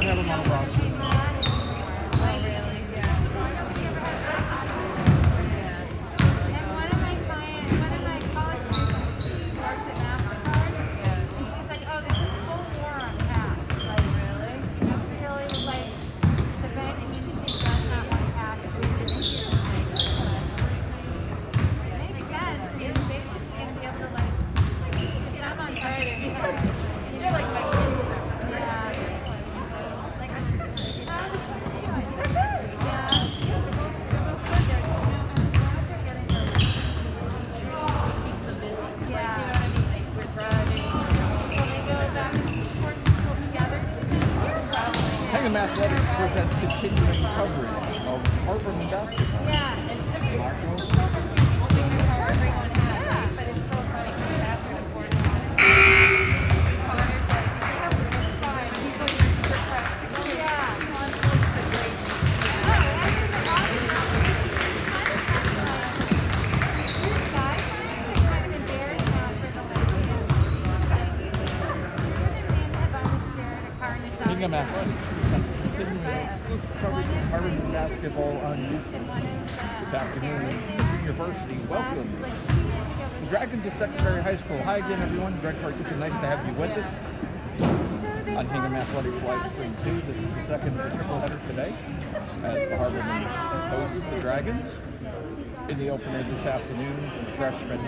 don't have him on the roster. Hingham Athletics presents continuing coverage of Harbormen basketball. Yeah, and it's just so confusing how everyone has it, but it's so funny because after the fourth one, Connor's like, it's fine. He's like, super practical. Yeah. He wants to look for great. Oh, that's awesome. This guy kind of embarrassed now for the lesbian. Have always shared a car in the Hingham Athletics presents continuing exclusive coverage of Harbormen basketball on YouTube. This afternoon, University welcomes the Dragons of Duxbury High School. Hi again, everyone. Greg Hartman, nice to have you with us on Hingham Athletics live stream 2. This is the second triple header today as the Harbormen hosts the Dragons. In the opener this afternoon, the freshmen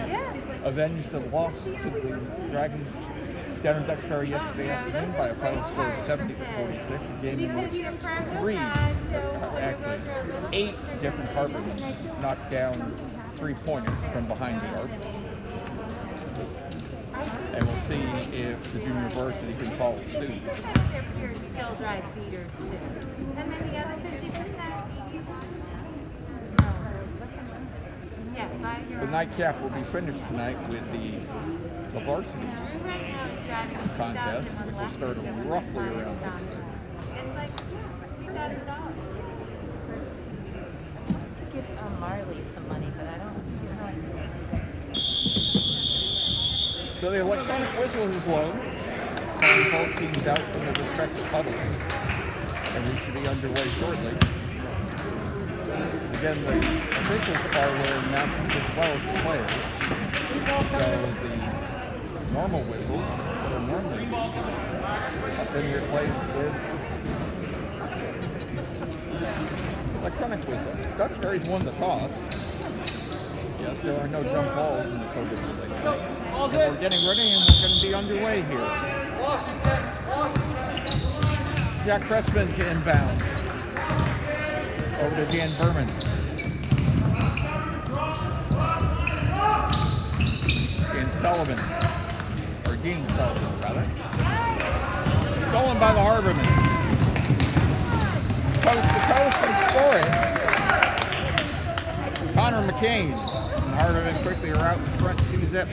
avenged the loss to the Dragons down in Duxbury yesterday afternoon by a final score of 70-46, a game in which actually 8 different Harbormen knocked down 3-pointers from behind the arc. And we'll see if the junior varsity can follow suit. Their peers still drive beaters too. And then the other 50%. The nightcap will be finished tonight with the varsity contest, which will start roughly around 6:30. It's like $3,000. I want to give Marley some money, but I don't. She's not. So the electronic whistle has blown, calling both teams out from their respective huddles, and we should be underway shortly. Again, the officials are wearing masks as well as the players, so the normal whistles that are normally used have been replaced with electronic whistles. Duxbury's won the toss. Yes, there are no jump balls in the COVID today. And we're getting ready and we're going to be underway here. Jack Pressman to inbound. Over to Dan Berman. Dean Sullivan, rather. Stolen by the Harbormen. Coast to coast and scoring. Connor McCain. And Harbormen quickly are out in front 2-zip.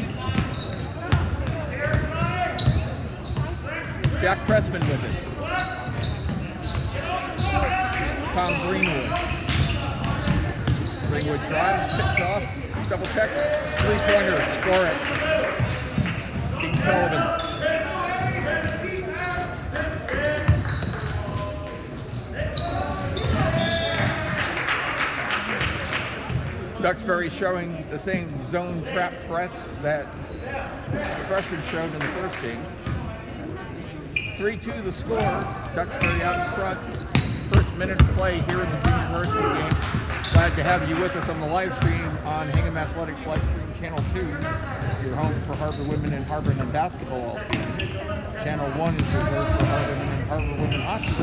Jack Pressman with it. Tom Greenwood. Greenwood drives, picks off, double check, 3-pointer, score it. Dean Sullivan. Duxbury showing the same zone trap press that the freshmen showed in the first game. 3-2 the score. Duxbury out in front. First minute of play here in the junior varsity game. Glad to have you with us on the live stream on Hingham Athletics live stream channel 2. Your home for Harbor women and Harbormen basketball all season. Channel 1 is reserved for Harbormen and Harbor women hockey.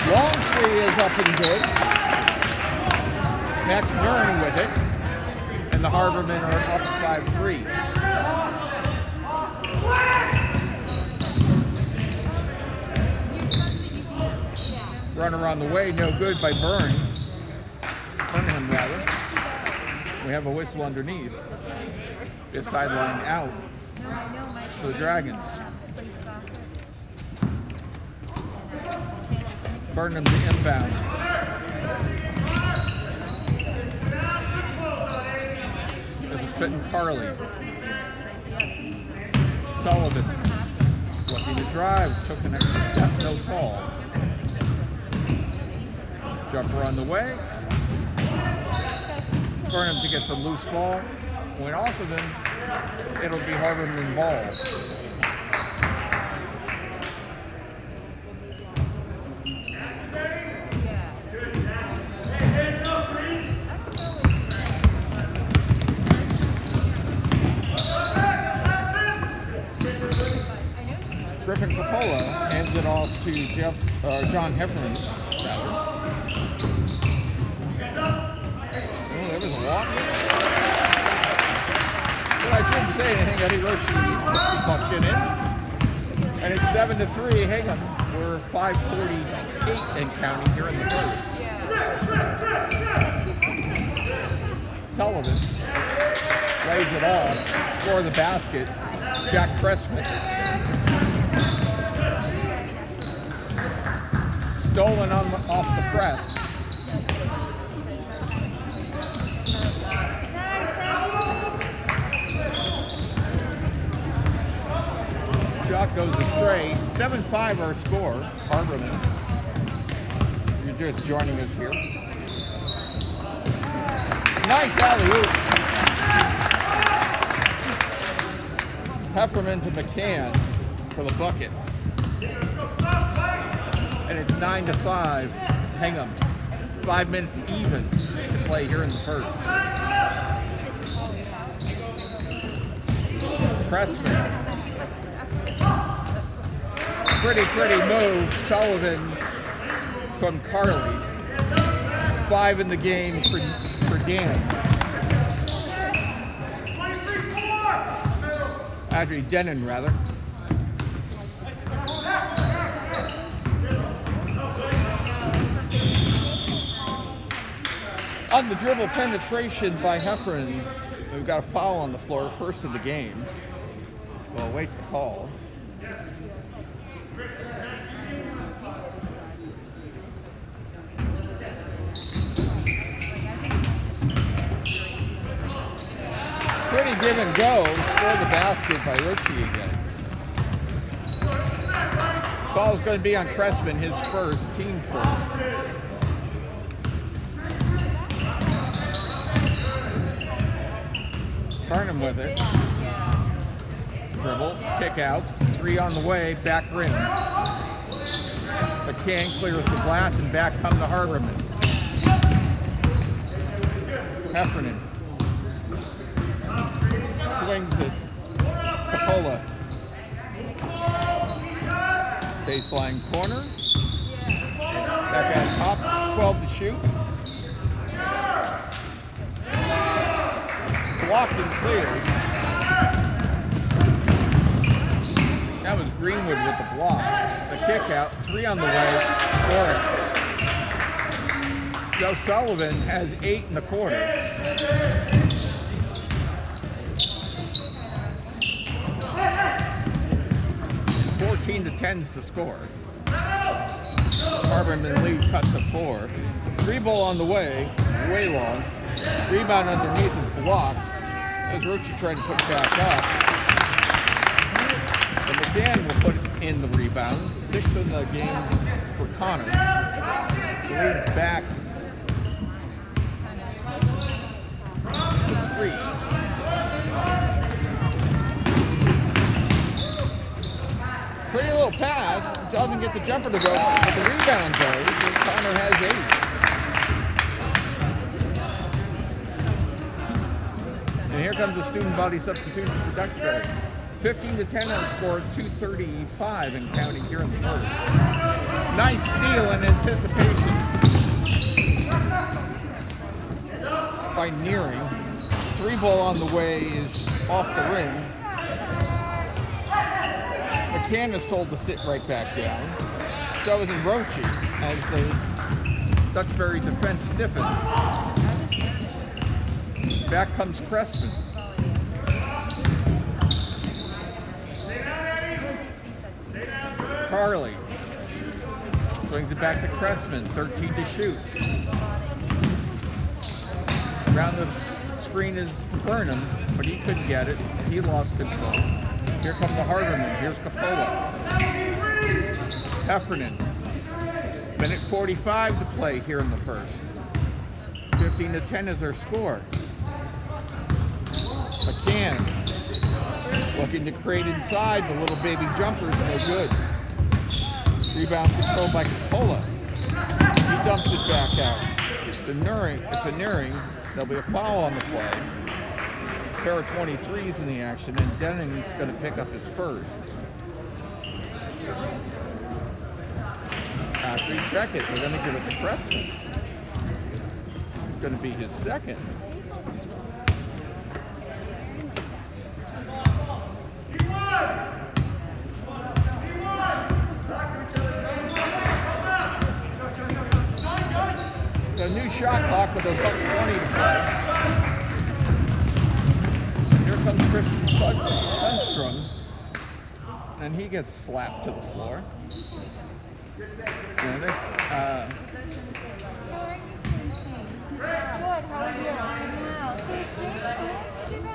Long three is up and good. Max Nuring with it. And the Harbormen are up 5-3. Runner on the way, no good by Burnham rather. We have a whistle underneath. This sideline out for the Dragons. Burnham to inbound. This is Fitton Carley. Sullivan looking to drive, took an extra step, no call. Jumper on the way. Burnham to get the loose ball. Point off of him. It'll be Harbormen ball. Griffin Coppola hands it off to John Heffernan. Oh, there was a walk. Well, I shouldn't say anything. Eddie Roche bucked it in. And it's 7-3 Hingham. We're 5:48 and counting here in the first. Sullivan lays it off. Score the basket. Jack Pressman. Stolen off the press. Shot goes astray. 7-5 our score. Harbormen. You're just joining us here. Nice alley-oop. Heffernan to McCann for the bucket. And it's 9-5 Hingham. 5 minutes even to play here in the first. Pressman. Pretty move. Sullivan from Carly. 5 in the game for Dan. Actually, Denon, rather. On the dribble penetration by Heffernan, we've got a foul on the floor, first of the game. We'll await the call. Pretty give and go. Score the basket by Ritchie again. Foul's going to be on Cressman, his first, team first. Burnham with it. Dribble, kick out. 3 on the way, back rim. McCann clears the glass and back come the Harbormen. Heffernan. Swings it. Coppola. Baseline corner. Back at top. 12 to shoot. Blocked and cleared. That was Greenwood with the block. The kick out. 3 on the way. Score it. Joe Sullivan has 8 in the quarter. 14-10's the score. Harbormen lead cut to 4. 3 ball on the way long. Rebound underneath is blocked as Roche tried to put back up. And McCann will put in the rebound. 6th in the game for Connor. The lead's back to 3. Pretty little pass. Doesn't get the jumper to go, but the rebound goes. And Connor has 8. And here comes the student body substitution for Duxbury. 15-10 on the score, 2:35 and counting here in the first. Nice steal and anticipation by Nearing. 3 ball on the way is off the rim. McCann is told to sit right back down. So is Roche as the Duxbury defense stiffens. Back comes Preston. Carly brings it back to Cressman, 13 to shoot. Around the screen is Burnham, but he couldn't get it. He lost control. Here comes the Harbormen. Here's Coppola. Heffernan. Minute 45 to play here in the first. 15-10 is our score. McCann looking to create inside. The little baby jumper's no good. Rebound controlled by Coppola. He dumps it back out. It's a nearing. There'll be a foul on the play. Pair of 23s in the action, and Denning's going to pick up his first. After you check it, we're going to give it to Pressman. It's going to be his second. A new shot clock with a $1.20 to play. Here comes Christian Sundstrom, and he gets slapped to the floor.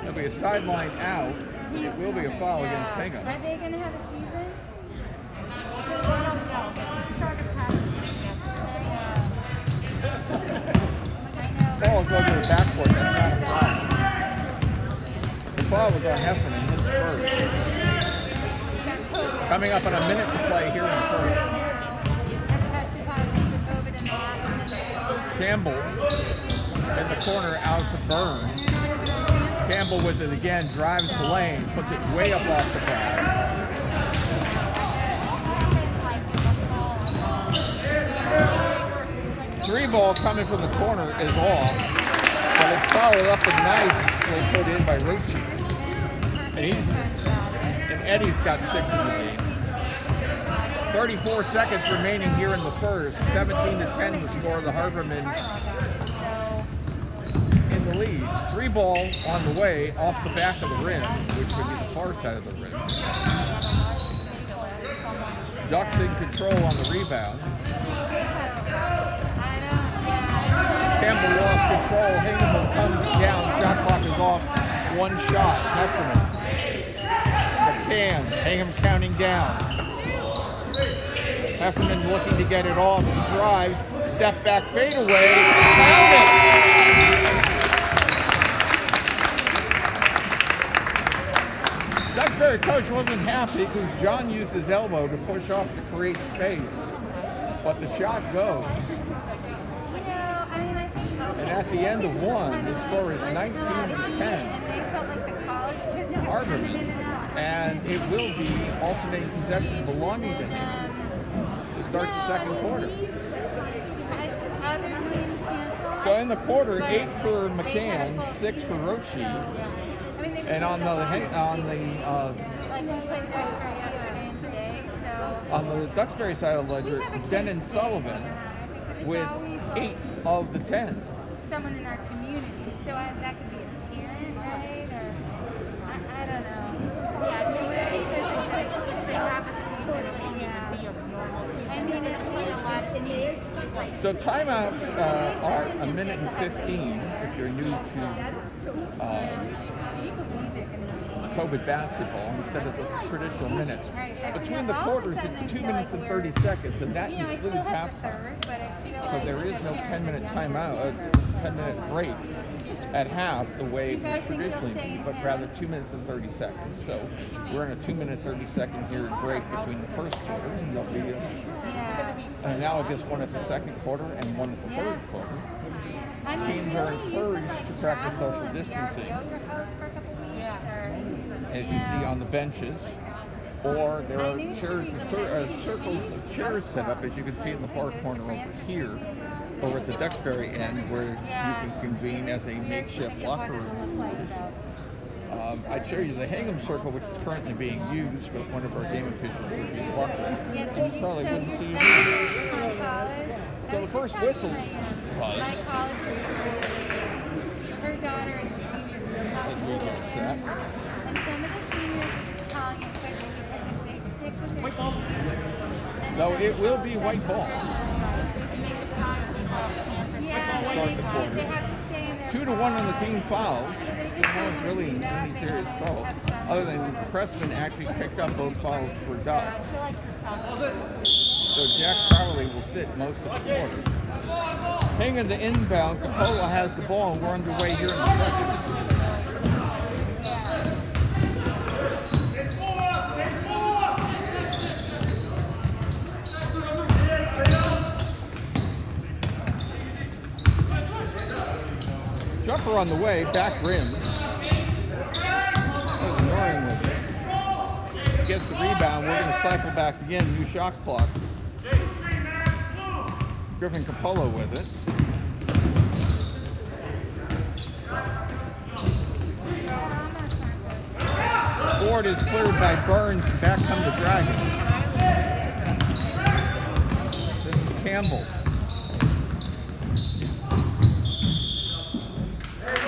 There'll be a sideline out. It will be a foul against Hingham. Are they going to have a season? I don't know. He started practicing yesterday. Ball is over the backboard. That's not a foul. The foul was on Heffernan, his first. Coming up on a minute to play here in the first. Campbell in the corner out to Burns. Campbell with it again, drives the lane, puts it way up off the glass. 3 ball coming from the corner is off, but it's followed up and nice will put in by Rochi. And Eddie's got 6 in the game. 34 seconds remaining here in the first. 17-10 the score of the Harbormen in the lead. 3 ball on the way off the back of the rim, which would be the far side of the rim. Ducks in control on the rebound. Campbell lost control. Hingham comes down. Shot clock is off. 1 shot. Heffernan. McCann. Hingham counting down. Heffernan looking to get it off. He drives. Step back fadeaway. Found it. Duxbury coach wasn't happy because John used his elbow to push off to create space. But the shot goes. And at the end of 1, the score is 19-10. Harbormen. And it will be alternating possession belonging to him to start the second quarter. So in the quarter, 8 for McCann, 6 for Rochi. And on the like we played Duxbury yesterday and today, so on the Duxbury side of the ledger, Denon Sullivan with 8 of the 10. Someone in our community, so that could be a parent, right? Or I don't know. Yeah, it makes teams if they have a season, it won't even be a normal season. I mean, it plays a lot of teams. So timeouts are a minute and 15 if you're new to COVID basketball instead of the traditional minutes. Between the quarters, it's 2 minutes and 30 seconds, and that includes halftime. So there is no 10-minute timeout, 10-minute break at half the way it would traditionally be, but rather 2 minutes and 30 seconds. So we're in a 2-minute 30-second here break between the first quarter, and there'll be an analogous one at the second quarter and one at the third quarter. Teams are encouraged to practice social distancing, as you see on the benches, or there are chairs, circles of chairs set up, as you can see in the far corner over here, over at the Duxbury end, where you can convene as a makeshift locker room. I'd show you the Hingham circle, which is currently being used, but one of our game officials would be the locker room. And you probably wouldn't see it either. So the first whistle was. My college, her daughter is a senior field hockey. And some of the seniors are just calling it quits because if they stick with their team, then So it will be white ball. Yeah, Start the quarter. they have to stay in their 2-1 on the team fouls. So they wasn't really any serious trouble, other than Pressman actually picked up both fouls for Dux. So Jack Crowley will sit most of the quarter. Hanging the inbound, Capola has the ball, and we're underway here in the second. Jumper on the way, back rim. Ignoring with it. Gets the rebound. We're going to cycle back again. New shot clock. Griffin Capola with it. Board is cleared by Burns. Back come the Dragons. This is Campbell.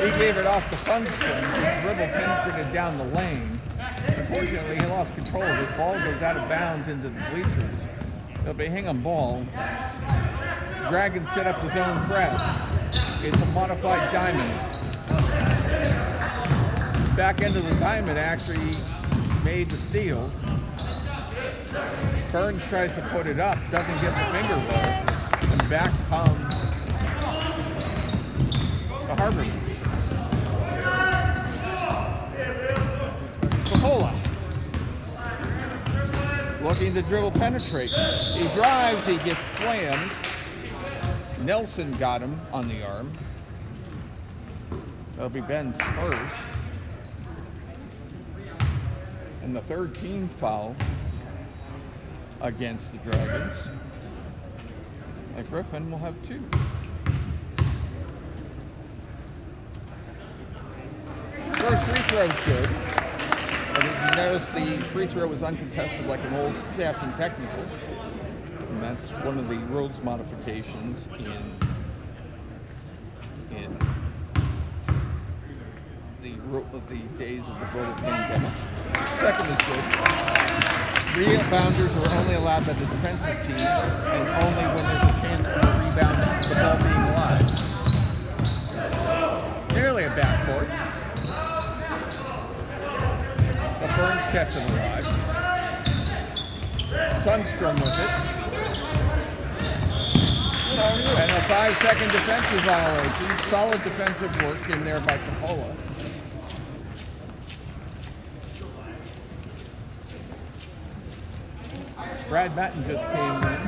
He gave it off the Sunstone. The dribble penetrated down the lane. Unfortunately, he lost control. His ball goes out of bounds into the bleachers. It'll be Hingham ball. Dragons set up his own press. It's a modified diamond. Back end of the diamond actually made the steal. Burns tries to put it up, doesn't get the finger roll. And back comes the Harbormen. Capola. Looking to dribble penetrate. He drives, he gets slammed. Nelson got him on the arm. That'll be Ben's first. And the third team foul against the Dragons. And Griffin will have two. First free throw's good. And if you notice, the free throw was uncontested like an old-fashioned technical. And that's one of the rules modifications in the days of the global pandemic. Second is good. Rebounders are only allowed by the defensive team, and only when there's a chance for a rebound, the ball being live. Nearly a backcourt. The Burns kept it alive. Sundstrom with it. And a 5-second defensive violation. Solid defensive work in there by Capola. Brad Batten just came in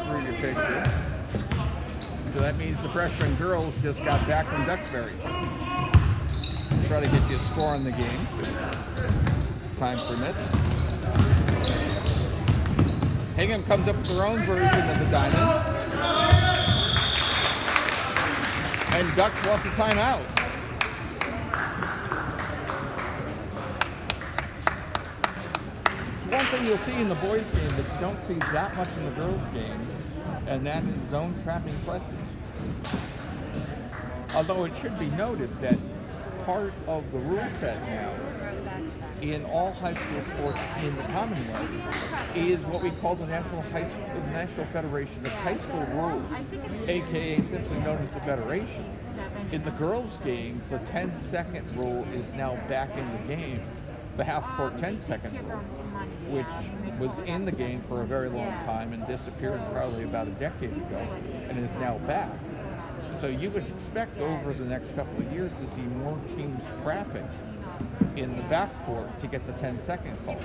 through your picture. So that means the freshman girls just got back from Duxbury. Try to get you a score on the game. Time permits. Hingham comes up with their own version of the diamond. And Dux wants a timeout. One thing you'll see in the boys' game that you don't see that much in the girls' game, and that is zone trapping presses. Although it should be noted that part of the rule set now in all high school sports in the Commonwealth is what we call the National Federation of High School Rules, aka simply known as the Federation. In the girls' game, the 10-second rule is now back in the game, the half-court 10-second rule, which was in the game for a very long time and disappeared probably about a decade ago and is now back. So you would expect over the next couple of years to see more teams traffic in the backcourt to get the 10-second call.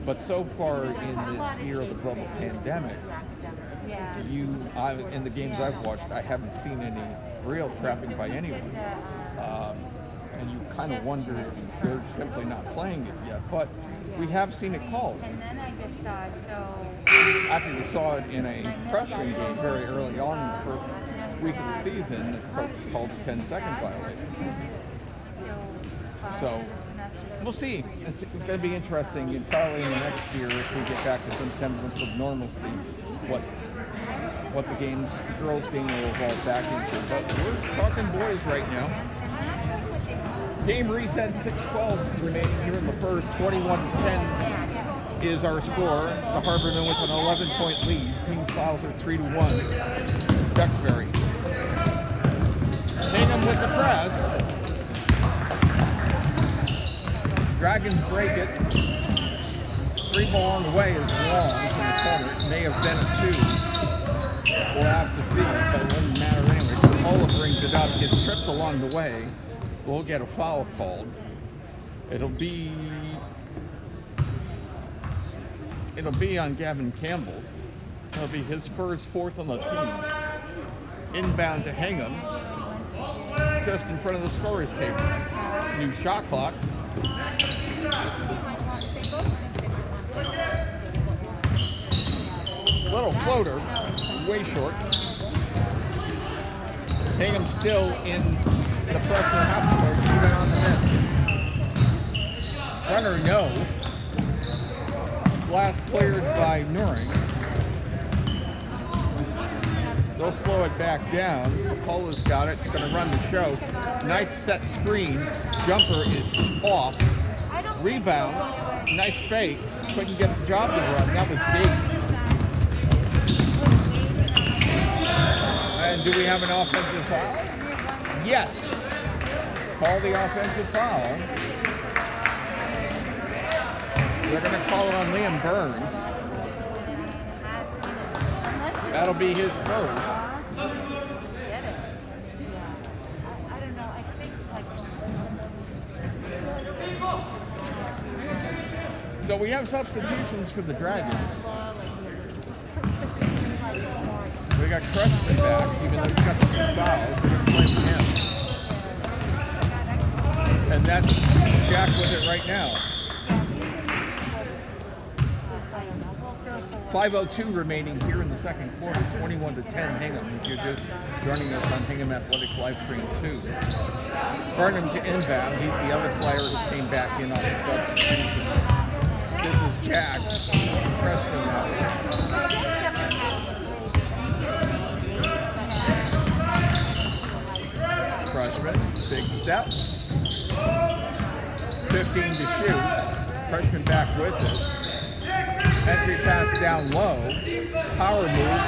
But so far in this year of the global pandemic, in the games I've watched, I haven't seen any real traffic by anyone. And you kind of wonder if they're simply not playing it yet. But we have seen it called. And then I just saw, After we saw it in a freshman game very early on in the first week of the season, the coach called a 10-second violation. So we'll see. It's going to be interesting, and probably in the next year, if we get back to some semblance of normalcy, what the girls' game will evolve back into. But we're talking boys right now. Game reset, 6:12 remaining here in the first. 21-10 is our score. The Harbormen with an 11-point lead. Team fouls are 3-1. Duxbury. Hingham with the press. Dragons break it. 3 ball on the way is long from the corner. It may have been a 2. We'll have to see, but it wouldn't matter anyway. Cola brings it up, gets tripped along the way. We'll get a foul called. It'll be on Gavin Campbell. It'll be his first 4th on the team. Inbound to Hingham, just in front of the scorer's table. New shot clock. Little floater, way short. Hingham still in the freshman half court, even on the net. Runner no. Glass cleared by Nuring. They'll slow it back down. Pola's got it. It's going to run the show. Nice set screen. Jumper is off. Rebound. Nice fake. Couldn't get the job to run. That was Gates. And do we have an offensive foul? Yes. Call the offensive foul. They're going to call it on Liam Burns. That'll be his first. So we have substitutions for the Dragons. We got Crutchman back, even though he's got the 2 fouls. We're going to play him. And that's Jack with it right now. 5:02 remaining here in the second quarter, 21-10 Hingham, if you're just joining us on Hingham Athletics live stream 2. Burnham to inbound, he's the other player who came back in on the substitution. This is Jack, freshman now. Freshman, big step. 15 to shoot, freshman back with it. Entry pass down low. Power move.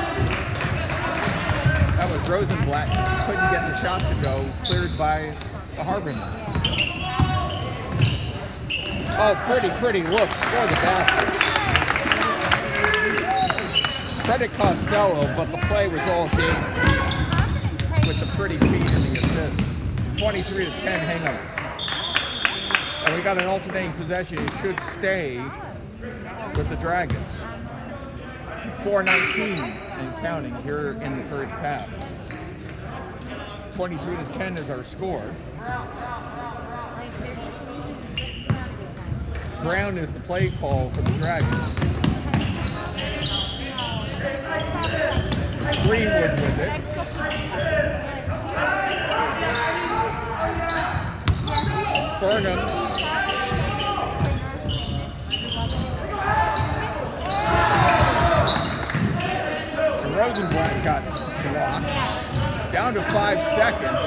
That was Rosenblatt. Couldn't get the shot to go. Cleared by the Harbormen. Oh, pretty look for the basket. Credit Costello, but the play was all Gates with the pretty feed and the assist. 23-10 Hingham. And we got an alternating possession. It should stay with the Dragons. 4:19 and counting here in the first half. 23-10 is our score. Brown is the play call for the Dragons. Greenwood with it. Burnham. Rosenblatt got blocked. Down to 5 seconds.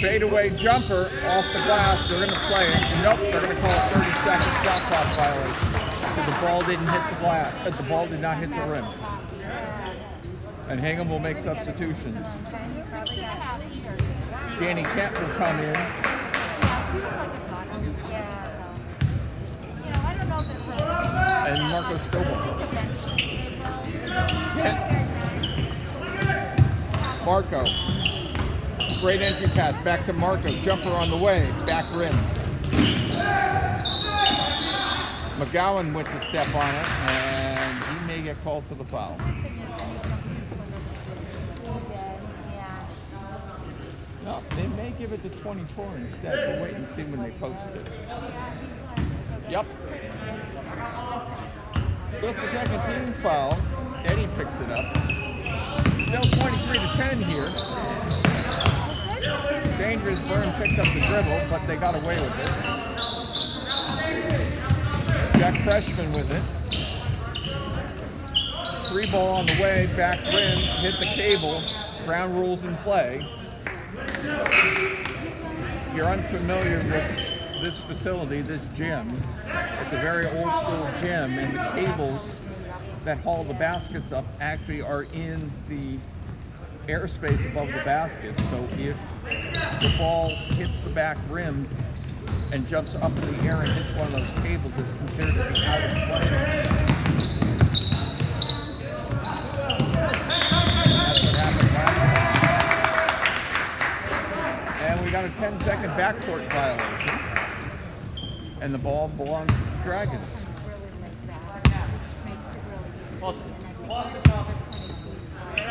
Fadeaway jumper off the glass. They're going to play it. Nope, they're going to call it 30-second shot clock violation. Because the ball didn't hit the glass. The ball did not hit the rim. And Hingham will make substitutions. Danny Kent will come in. And Marco Stovall. Marco. Great entry pass. Back to Marco. Jumper on the way. Back rim. McGowan went to step on it, and he may get called for the foul. No, they may give it to 24 instead. We'll wait and see when they post it. Yep. Just the second team foul. Eddie picks it up. Still 23-10 here. Dangerous Burn picked up the dribble, but they got away with it. Jack Freshman with it. 3 ball on the way, back rim, hit the cable. Ground rules in play. If you're unfamiliar with this facility, this gym, it's a very old school gym, and the cables that haul the baskets up actually are in the airspace above the basket. So if the ball hits the back rim, and jumps up in the air and hits one of those cables, it's considered to be out of play. That's what happened last time. And we got a 10-second backcourt violation. And the ball belongs to the Dragons.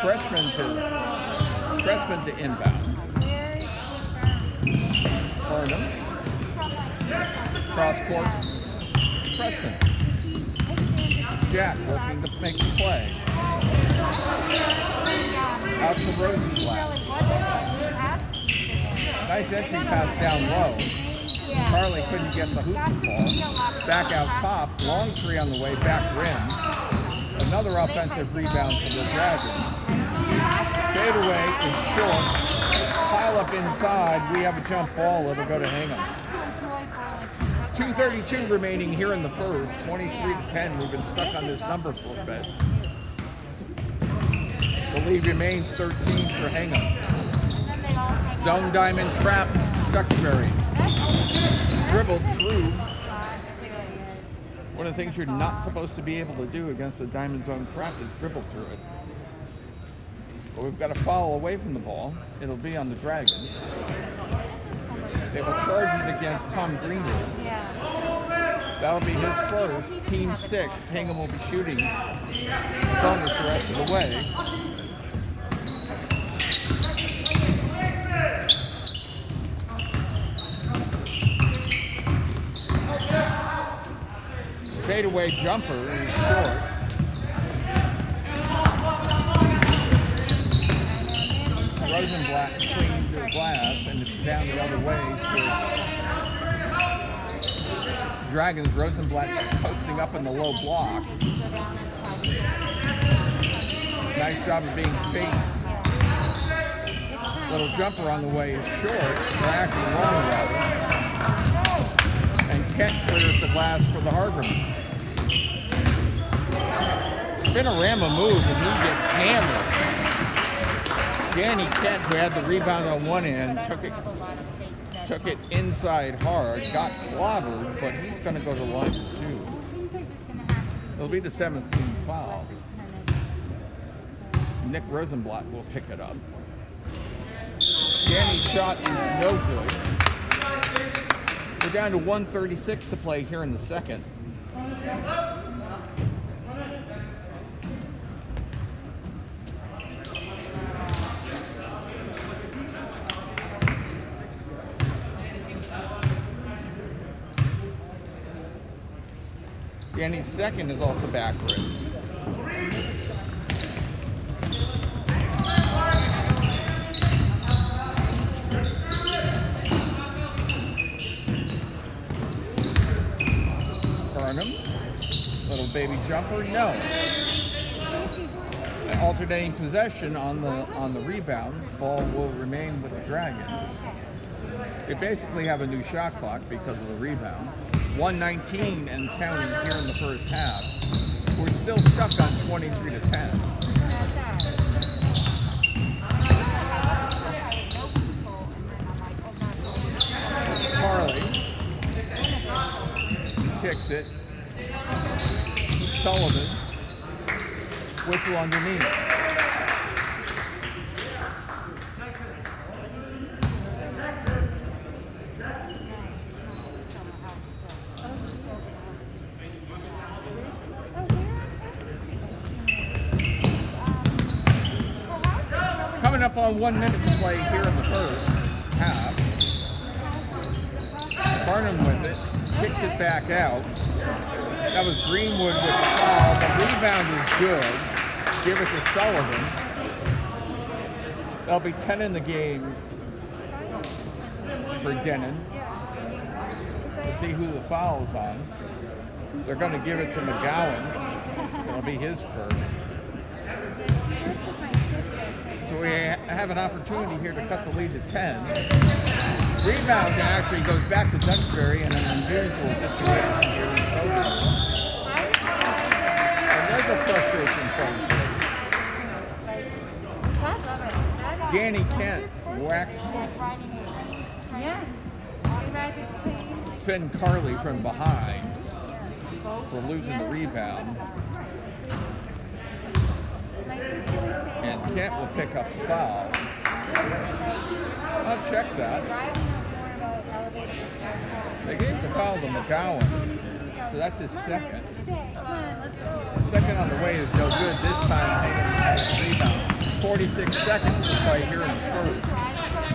Freshman to inbound. Harbormen. Cross court. Freshman. Jack working to make the play. Out to Rosenblatt. Nice entry pass down low. Carly couldn't get the hoop ball. Back out top. Long three on the way. Back rim. Another offensive rebound for the Dragons. Fadeaway is short. Pile up inside. We have a jump ball. It'll go to Hingham. 2:32 remaining here in the first. 23-10. We've been stuck on this number for a bit. The lead remains 13 for Hingham. Zone diamond trap. Duxbury. Dribbled through. One of the things you're not supposed to be able to do against a diamond zone trap is dribble through it. But we've got a foul away from the ball. It'll be on the Dragons. They will charge it against Tom Greenwood. That'll be his first. Team 6. Hingham will be shooting bonus the rest of the way. Fadeaway jumper is short. Rosenblatt cleans the glass and it's down the other way for Dragons. Rosenblatt posting up in the low block. Nice job of being spaced. Little jumper on the way is short. They're actually long rather. And Kent clears the glass for the Harbormen. Spinorama move and he gets hammered. Danny Kent, who had the rebound on one end, took it inside hard, got clobbered, but he's going to go to the line for 2. It'll be the 7th team foul. Nick Rosenblatt will pick it up. Danny's shot is no good. We're down to 1:36 to play here in the second. Danny's second is off the back rim. Little baby jumper, no. An alternating possession on the rebound. Ball will remain with the Dragons. They basically have a new shot clock because of the rebound. 1:19 and counting here in the first half. We're still stuck on 23-10. Carly kicks it. Sullivan, whistle underneath. Coming up on 1 minute to play here in the first half. Barnum with it, kicks it back out. That was Greenwood with the foul. The rebound is good. Give it to Sullivan. That'll be 10 in the game for Denon. We'll see who the foul's on. They're going to give it to McGowan. It'll be his first. So we have an opportunity here to cut the lead to 10. Rebound actually goes back to Duxbury in an unusual situation here in Tokyo. And there's a frustration point. Danny Kent whacks. Yes. Finn Carley from behind for losing the rebound. And Kent will pick up the foul. I'll check that. They gave the foul to McGowan, so that's his second. Second on the way is no good. This time Hingham has the rebound. 46 seconds to play here in the first.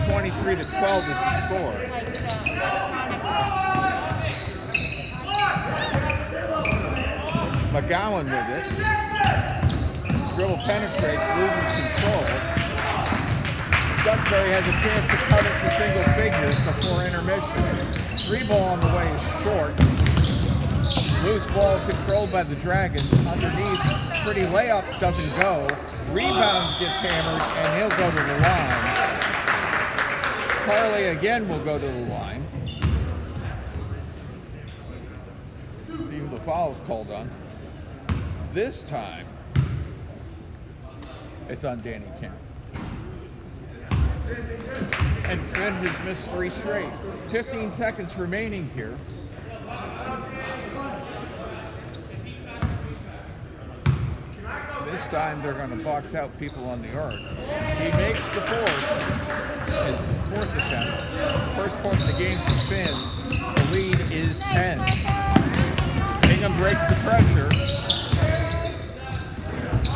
23-12 is the score. McGowan with it. Dribble penetrates, loses control. Duxbury has a chance to cut it to single figures before intermission. 3-ball on the way is short. Loose ball controlled by the Dragons. Underneath, pretty layup doesn't go. Rebound gets hammered, and he'll go to the line. Carley again will go to the line. See who the foul is called on. This time, it's on Danny Kemp. And Finn has missed 3 straight. 15 seconds remaining here. This time they're going to box out people on the arc. He makes the fourth, his fourth attempt. First point of the game for Finn. The lead is 10. Hingham breaks the pressure.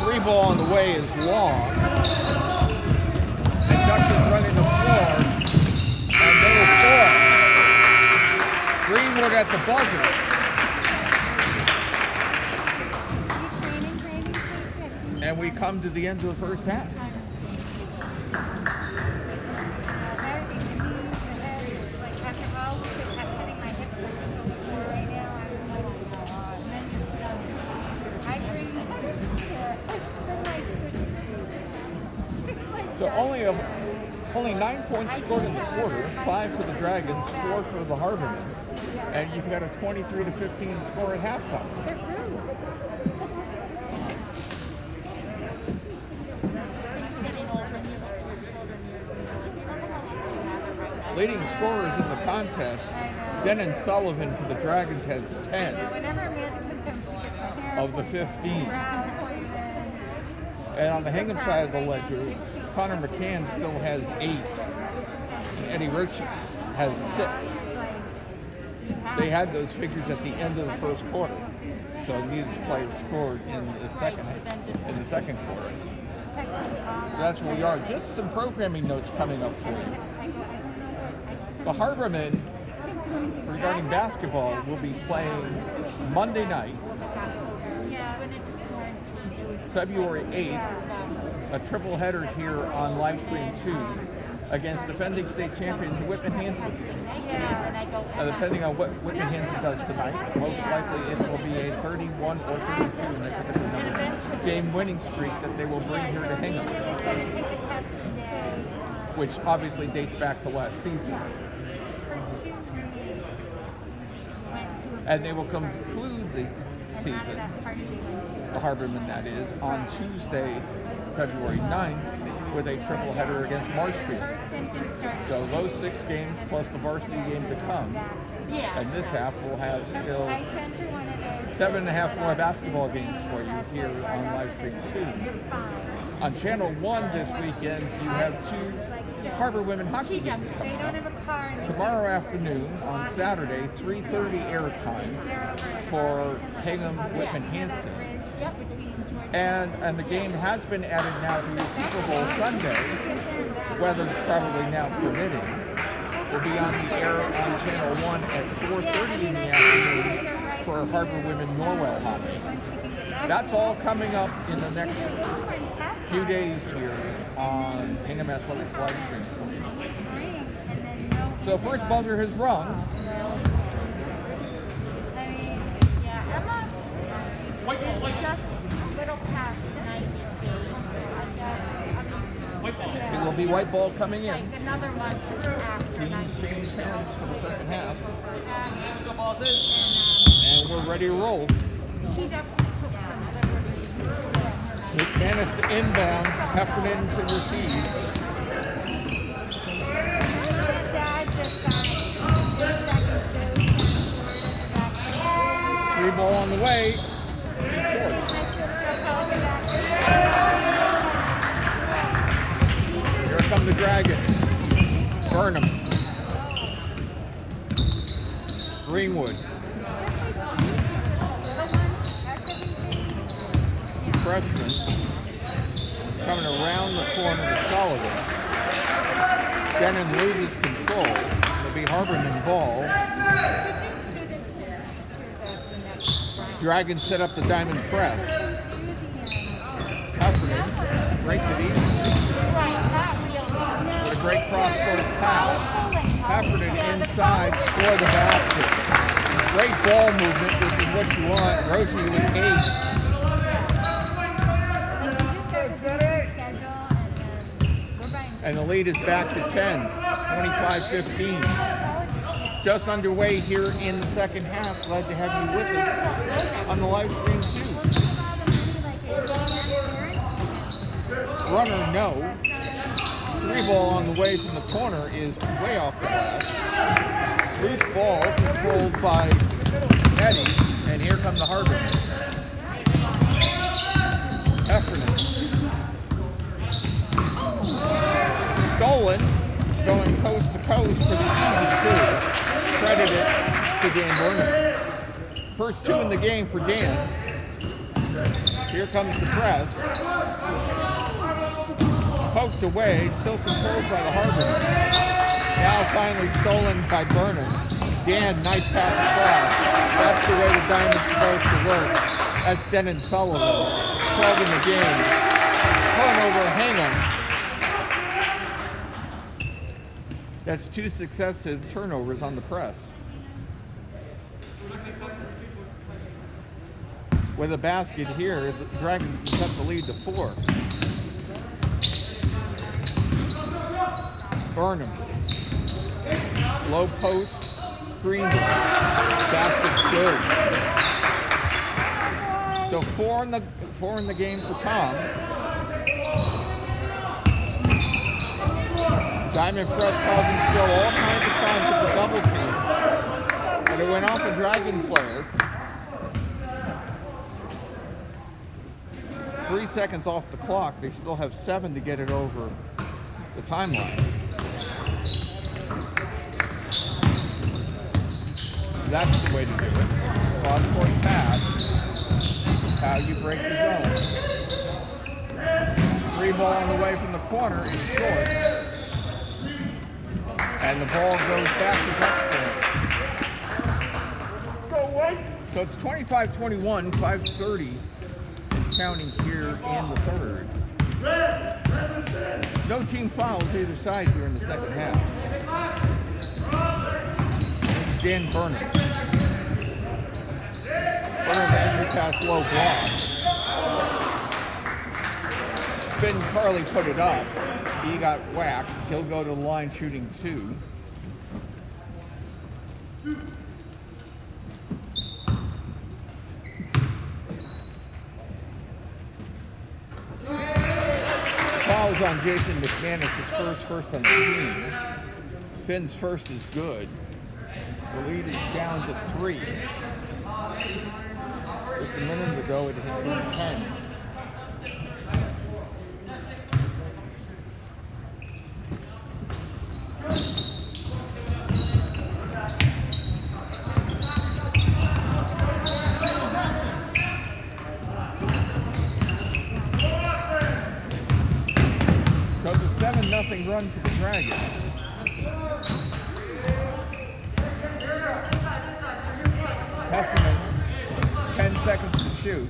3-ball on the way is long. And Duxbury's running the floor. And they will score. Greenwood at the buzzer. And we come to the end of the first half. So only 9 points scored in the quarter, 5 for the Dragons, 4 for the Harbormen. And you've got a 23-15 score at halftime. Leading scorers in the contest, Denon Sullivan for the Dragons has 10 of the 15. And on the Hingham side of the ledger, Connor McCann still has 8. And Eddie Roach has 6. They had those figures at the end of the first quarter. So neither player scored in the second quarter. So that's where we are. Just some programming notes coming up for you. The Harbormen, regarding basketball, will be playing Monday night, February 8th, a triple header here on Livestream 2 against defending state champion Whitman Hanson. Depending on what Whitman Hanson does tonight, most likely it will be a 31 or 32 game winning streak that they will bring here to Hingham, which obviously dates back to last season. And they will conclude the season, the Harbormen that is, on Tuesday, February 9th, with a triple header against Marshfield. So those 6 games plus the varsity game to come. And this half will have still 7.5 more basketball games for you here on Livestream 2. On Channel 1 this weekend, you have 2 Harbor Women hockey games coming up. Tomorrow afternoon, on Saturday, 3:30 airtime for Hingham Whitman Hanson. And the game has been added now to Super Bowl Sunday, weather probably now permitting. Will be on the air on Channel 1 at 4:30 in the afternoon for Harbor Women Norwell hockey. That's all coming up in the next few days here on Hingham Athletics live stream. So first buzzer has rung. It's just a little past 90 days, I guess. It will be white ball coming in. Like another month after. Teams change hands for the second half. And And we're ready to roll. she definitely took some liberties. McManus to inbound, Heffernan to receive. Dad just got 2 seconds to Three ball on the way. Short. Here come the Dragons. Burnham. Greenwood. Freshman. Coming around the corner to Sullivan. Denon loses control. It'll be Harbormen ball. Dragons set up the diamond press. Heffernan breaks it easy. With a great cross-court pass. Heffernan inside for the basket. Great ball movement, which is what you want. Rosie with 8. And the lead is back to 10, 25-15. Just underway here in the second half. Glad to have you with us on the live stream too. Runner, no. Three ball on the way from the corner is way off the glass. Loose ball controlled by Eddie, and here come the Harbormen. Heffernan. Stolen, going coast to coast for the easy two. Credit it to Dan Burnham. First two in the game for Dan. Here comes the press. Poked away, still controlled by the Harbormen. Now finally stolen by Burnham. Dan, nice pass across. That's the way the Diamond's supposed to work. That's Denon Sullivan. 12 in the game. Turnover, Hingham. That's 2 successive turnovers on the press. With a basket here, the Dragons can cut the lead to 4. Burnham. Low post. Greenwood. Basket's good. So 4 in the game for Tom. Diamond press causing still all kinds of times with the double team. But it went off a Dragon player. 3 seconds off the clock. They still have 7 to get it over the timeline. That's the way to do it. Cross-court pass. How you break the zone. Three ball on the way from the corner is short. And the ball goes back to Duxbury. So it's 25-21, 5:30 counting here in the third. No team fouls either side here in the second half. It's Dan Burnham. Burnham entry pass low block. Finn Carley put it up. He got whacked. He'll go to the line shooting 2. Fouls on Jason McManus, his first on the team. Finn's first is good. The lead is down to 3. Just a minute ago it had been 10. So it's a 7-0 run for the Dragons. Heffernan, 10 seconds to shoot.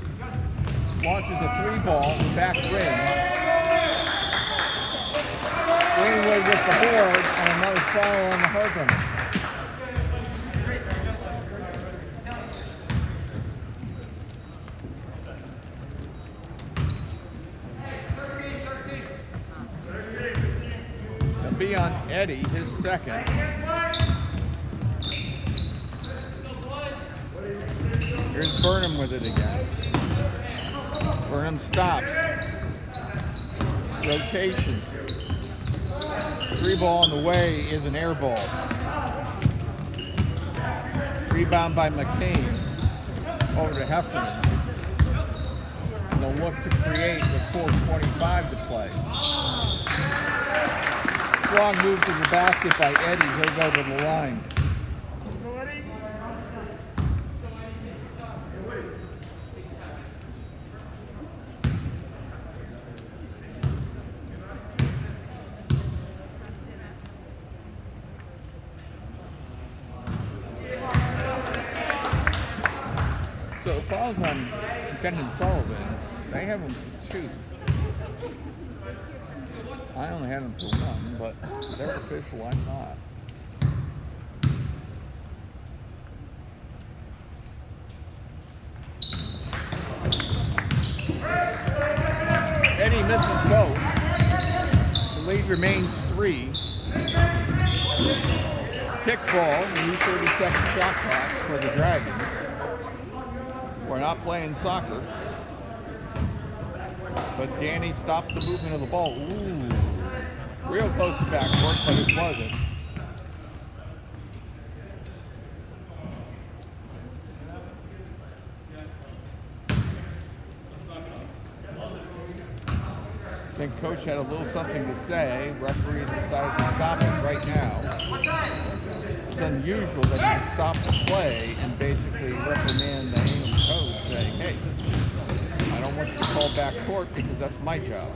Launches a 3-ball, back rim. Greenwood with the board and another foul on the Harbormen. It'll be on Eddie, his second. Here's Burnham with it again. Burnham stops. Rotation. 3-ball on the way is an air ball. Rebound by McCain. over to Heffernan. And they'll look to create with 4:25 to play. Strong move to the basket by Eddie. He'll go to the line. So fouls on Brendan Sullivan. They have him for 2. I only had him for 1, but they're official. I'm not. Eddie misses both. The lead remains 3. Kick ball, new 30-second shot clock for the Dragons. We're not playing soccer. But Danny stopped the movement of the ball. Ooh. Real close to backcourt, but it wasn't. I think Coach had a little something to say. Referees decided to stop it right now. It's unusual that he would stop the play and basically reprimand the Hingham coach saying, hey, I don't want you to call back court because that's my job.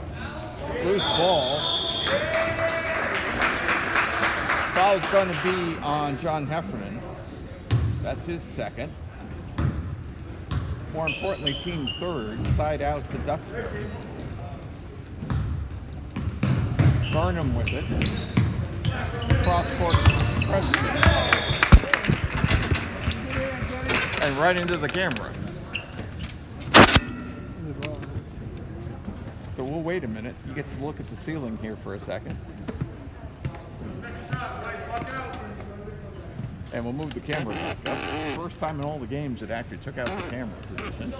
Loose ball. Foul's going to be on John Heffernan. That's his second. More importantly, team third, side out to Duxbury. Burnham with it. Cross-court press. And right into the camera. So we'll wait a minute. You get to look at the ceiling here for a second. And we'll move the camera back up. First time in all the games it actually took out the camera position.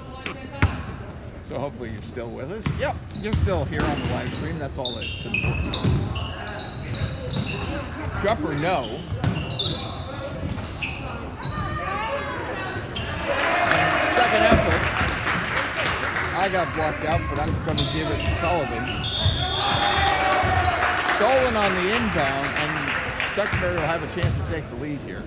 So hopefully you're still with us. Yep, you're still here on the live stream. That's all that's important. Jumper, no. Second effort. I got blocked out, but I'm going to give it to Sullivan. Stolen on the inbound, and Duxbury will have a chance to take the lead here.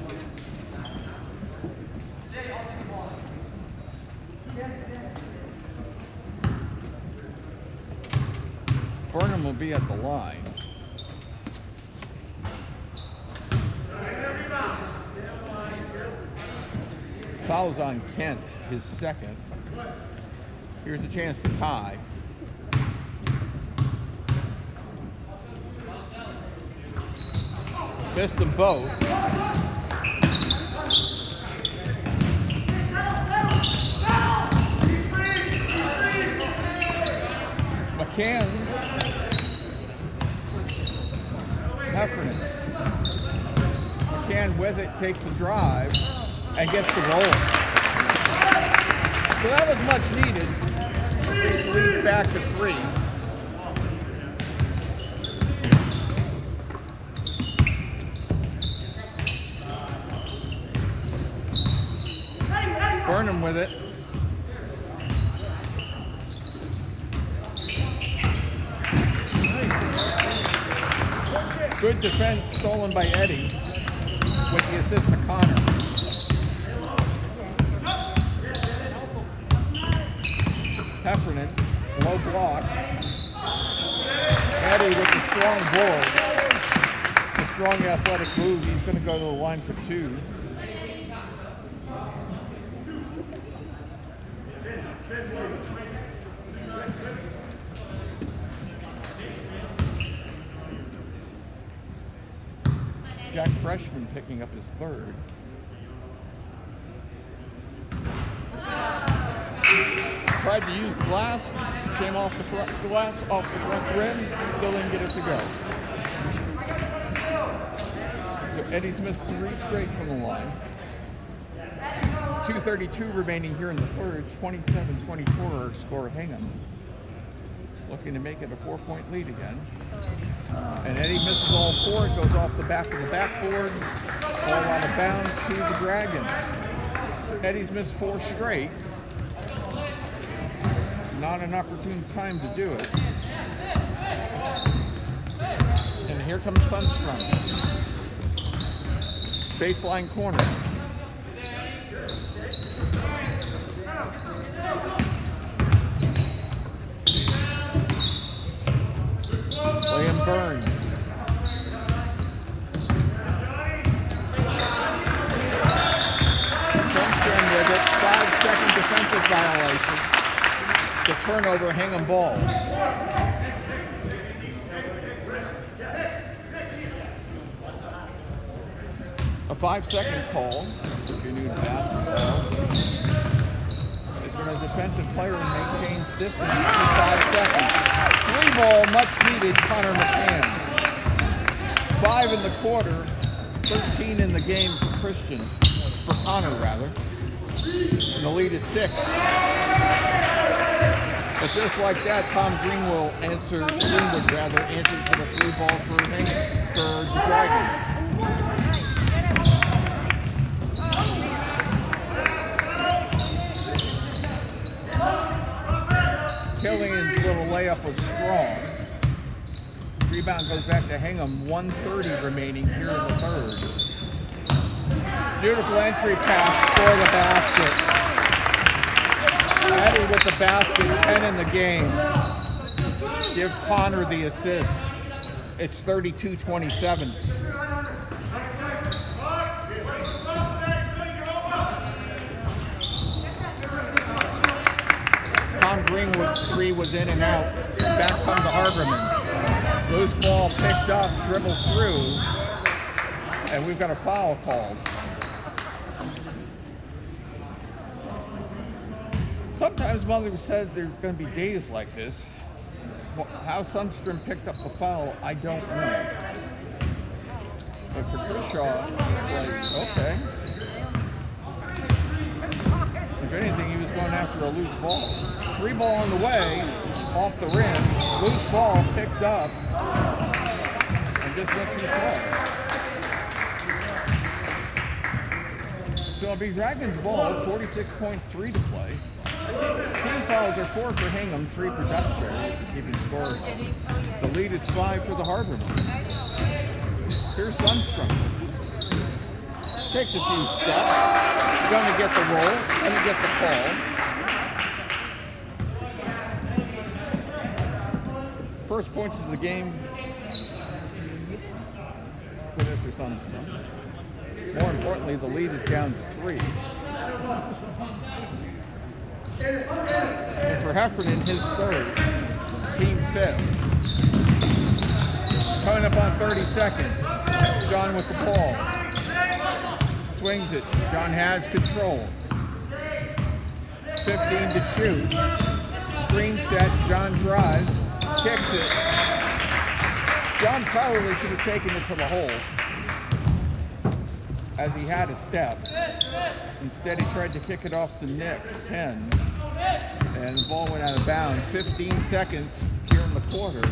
Burnham will be at the line. Foul's on Kent, his second. Here's a chance to tie. Missed them both. McCann. Heffernan. McCann with it, takes the drive, and gets the roll. So that was much needed. Leads back to 3. Burnham with it. Good defense stolen by Eddie with the assist to Connor. Heffernan, low block. Eddie with a strong board. A strong athletic move. He's going to go to the line for 2. Jack Freshman picking up his third. Tried to use the glass, came off the front glass, off the front rim, still didn't get it to go. So Eddie's missed 3 straight from the line. 2:32 remaining here in the third, 27-24 score Hingham. Looking to make it a 4-point lead again. And Eddie misses all 4, goes off the back of the backboard, ball out of bounds to the Dragons. Eddie's missed 4 straight. Not an opportune time to do it. And here comes Sunstrom. Baseline corner. William Burns. Sunstrom with it. 5-second defensive violation. The turnover, Hingham ball. A 5-second call, if you're new to basketball. If you're a defensive player and maintains distance for 5 seconds. 3-ball, much needed, Connor McCann. 5 in the quarter, 13 in the game for Christian, for Connor rather. And the lead is 6. But just like that, Tom Greenwood answers for the 3-ball for the Dragons. Killian's little layup was strong. Rebound goes back to Hingham. 1:30 remaining here in the third. Beautiful entry pass for the basket. Eddie with the basket, 10 in the game. Give Connor the assist. It's 32-27. Tom Greenwood's 3 was in and out. Back comes the Harbormen. Loose ball picked up, dribbled through, and we've got a foul called. Sometimes Mother said there's going to be days like this. How Sunstrom picked up the foul, I don't know. But for Kershaw, it's like, okay. If anything, he was going after a loose ball. 3-ball on the way, off the rim. Loose ball picked up, and just went too far. So it'll be Dragons ball, 46.3 to play. Team fouls are 4 for Hingham, 3 for Duxbury, keeping score. The lead is 5 for the Harbormen. Here's Sunstrom. Takes a few steps. Going to get the roll, going to get the call. First points of the game for Sunstrom. More importantly, the lead is down to 3. And for Heffernan, his third, team 5th. Coming up on 30 seconds. John with the ball. Swings it. John has control. 15 to shoot. Screen set. John drives. Kicks it. John probably should have taken it to the hole, as he had a step. Instead, he tried to kick it off the Nick 10, and the ball went out of bounds. 15 seconds here in the quarter.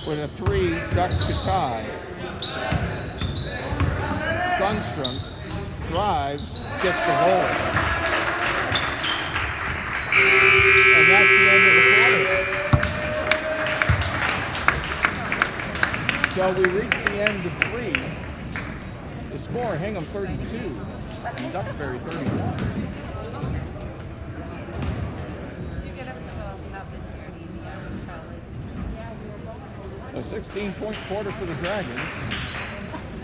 With a 3, Ducks to tie. Sunstrom drives, gets the hole. And that's the end of the quarter. So we reach the end of 3. The score, Hingham 32 and Duxbury 31. You get up to not this year, probably. A 16-point quarter for the Dragons.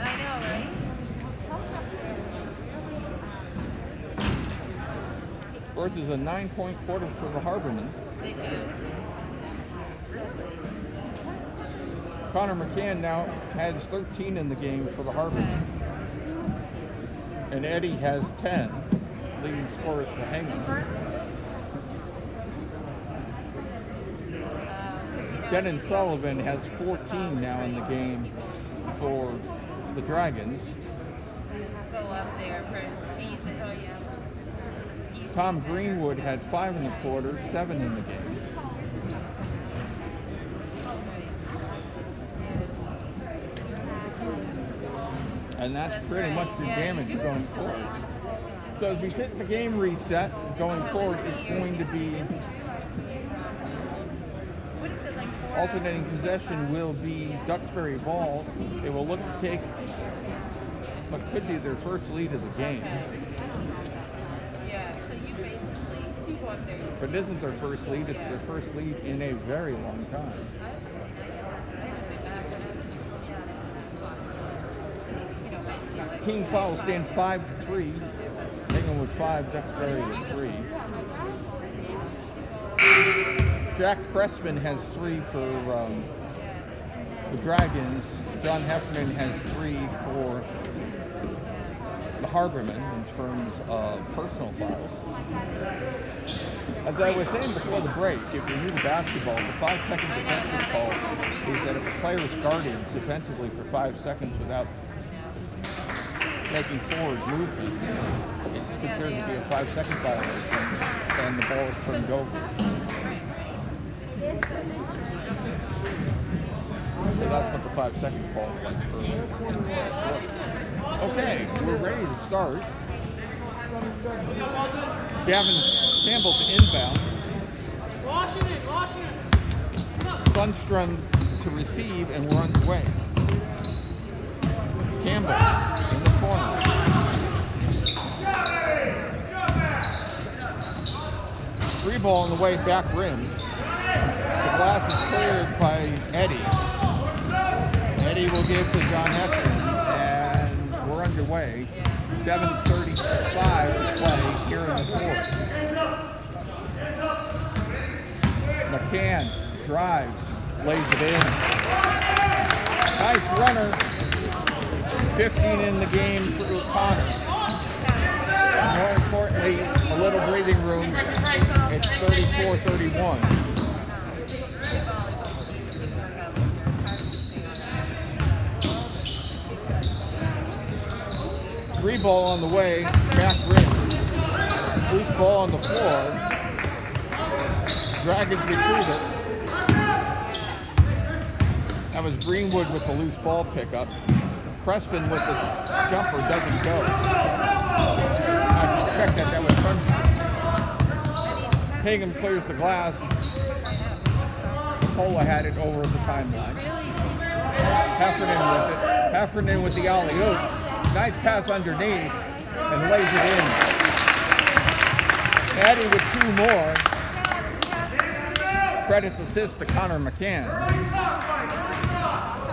I know, right? Versus a 9-point quarter for the Harbormen. They do. Connor McCann now has 13 in the game for the Harbormen. And Eddie has 10. Leading scorers for Hingham. Denon Sullivan has 14 now in the game for the Dragons. Go up there for the season. Oh, yeah. Tom Greenwood had 5 in the quarter, 7 in the game. And that's pretty much your damage going forward. So as we sit the game reset, going forward, it's going to be What is it like for? alternating possession will be Duxbury ball. They will look to take what could be their first lead of the game. Yeah. So you basically you go up there. If it isn't their first lead, it's their first lead in a very long time. Team fouls stand 5-3. Hingham with 5, Duxbury with 3. Jack Pressman has 3 for the Dragons. John Heffernan has 3 for the Harbormen in terms of personal fouls. As I was saying before the break, if you knew the basketball, the 5-second defensive call is that if a player is guarded defensively for 5 seconds without making forward movement, it's considered to be a 5-second violation, and the ball is turned over. So that's what the 5-second call was for. Okay, we're ready to start. Gavin Campbell to inbound. Sundstrom to receive, and we're underway. Campbell in the corner. Free ball on the way, back rim. The glass is cleared by Eddie. Eddie will give to John Heffernan, and we're underway. 7:35 to play here in the fourth. McCann drives, lays it in. Nice runner. 15 in the game for O'Connor. More importantly, a little breathing room. It's 34-31. Free ball on the way, back rim. Loose ball on the floor. Dragons retrieve it. That was Greenwood with the loose ball pickup. Pressman with the jumper doesn't go. I have to check that was Sundstrom. Hagan clears the glass. Pola had it over the timeline. Heffernan with it. Heffernan with the alley-oop. Nice pass underneath and lays it in. Eddie with 2 more. Credit the assist to Connor McCann.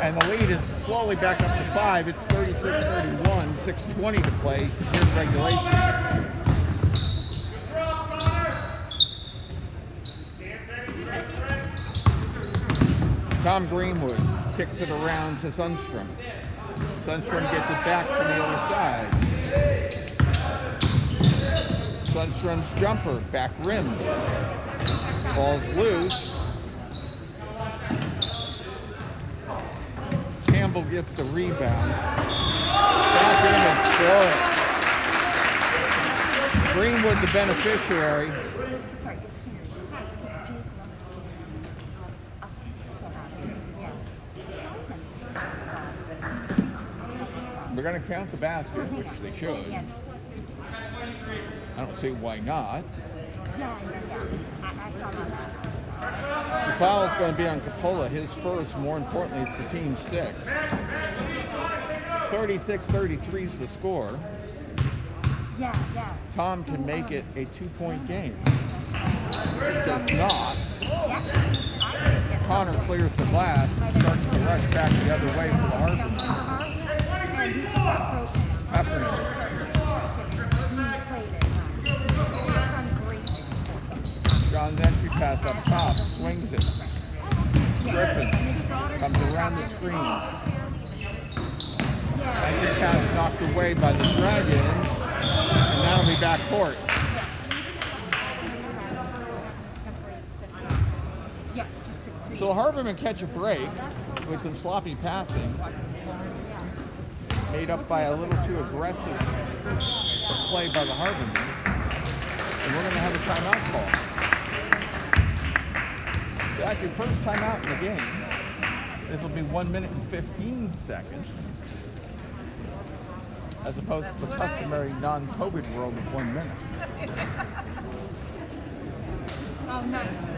And the lead is slowly back up to 5. It's 36-31, 6:20 to play. Here's regulation. Tom Greenwood kicks it around to Sundstrom. Sundstrom gets it back from the other side. Sundstrom's jumper, back rim. Ball's loose. Campbell gets the rebound. Back in and score it. Greenwood the beneficiary. Sorry, it's here. We're going to count the basket, which they should. I don't see why not. I saw that. The foul is going to be on Coppola, his first. More importantly, it's the team's 6th. 36-33 is the score. Yeah. Tom can make it a 2-point game. It does not. Connor clears the glass and starts to rush back the other way for the Harbormen. Heffernan. John's entry pass up top, swings it. Griffin comes around the screen. Entry pass knocked away by the Dragons, and that'll be back court. So the Harbormen catch a break with some sloppy passing, made up by a little too aggressive play by the Harbormen, and we're going to have a timeout call. That's your first timeout in the game. This will be 1 minute and 15 seconds. as opposed to the customary non-COVID world of 1 minute. Oh, nice.